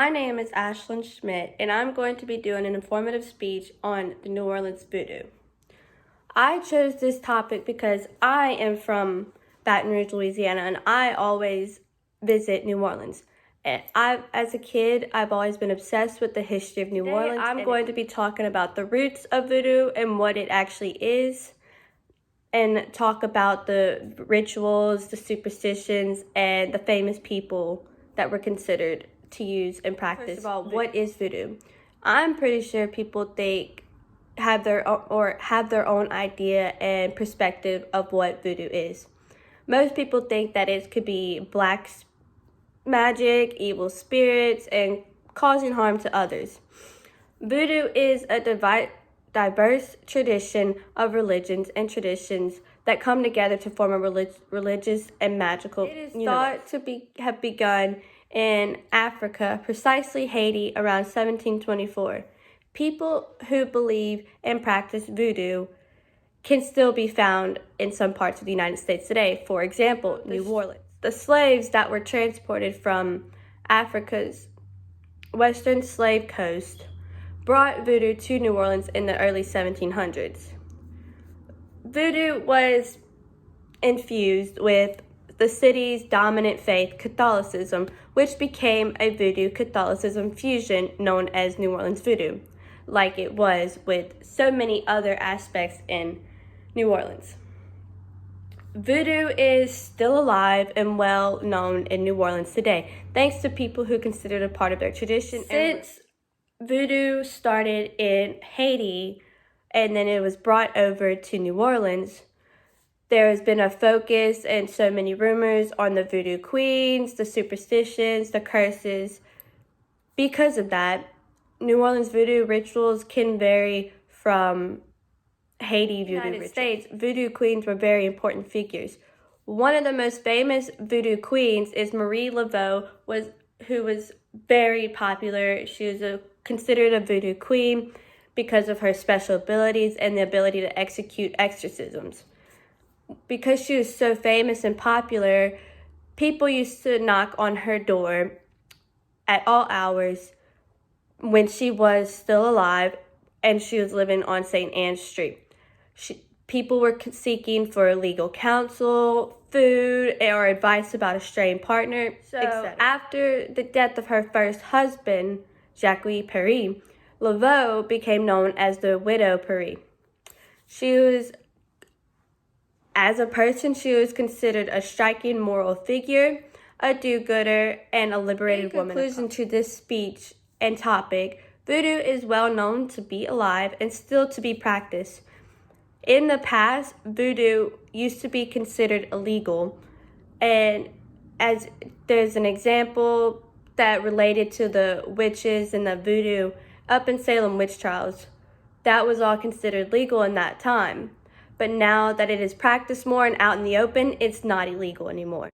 My name is Ashlyn Schmidt, and I'm going to be doing an informative speech on the New Orleans voodoo. I chose this topic because I am from Baton Rouge, Louisiana, and I always visit New Orleans. And as a kid, I've always been obsessed with the history of New Orleans. I'm going to be talking about the roots of voodoo and what it actually is, and talk about the rituals, the superstitions, and the famous people that were considered to use and practice. First of all, what is voodoo? I'm pretty sure people have their own idea and perspective of what voodoo is. Most people think that it could be black magic, evil spirits, and causing harm to others. Voodoo is a diverse tradition of religions and traditions that come together to form a religious and magical universe. It is thought to have begun in Africa, precisely Haiti, around 1724. People who believe and practice voodoo can still be found in some parts of the United States today. For example, New Orleans. The slaves that were transported from Africa's western slave coast brought voodoo to New Orleans in the early 1700s. Voodoo was infused with the city's dominant faith, Catholicism, which became a voodoo Catholicism fusion known as New Orleans voodoo, like it was with so many other aspects in New Orleans. Voodoo is still alive and well known in New Orleans today, thanks to people who consider it a part of their tradition. Since voodoo started in Haiti and then it was brought over to New Orleans, there has been a focus and so many rumors on the voodoo queens, the superstitions, the curses. Because of that, New Orleans voodoo rituals can vary from Haiti voodoo rituals. In the United States, voodoo queens were very important figures. One of the most famous voodoo queens is Marie Laveau, who was very popular. She was considered a voodoo queen because of her special abilities and the ability to execute exorcisms. Because she was so famous and popular, people used to knock on her door at all hours when she was still alive and she was living on St. Anne's Street. People were seeking for legal counsel, food, or advice about a straying partner, etc. After the death of her first husband, Jacques Paris, Laveau became known as the Widow Paris. As a person, she was considered a striking moral figure, a do-gooder, and a liberated woman. In conclusion to this speech and topic, voodoo is well known to be alive and still to be practiced. In the past, voodoo used to be considered illegal, and as there's an example that related to the witches and the voodoo up in Salem witch trials, that was all considered legal in that time. But now that it is practiced more and out in the open, it's not illegal anymore.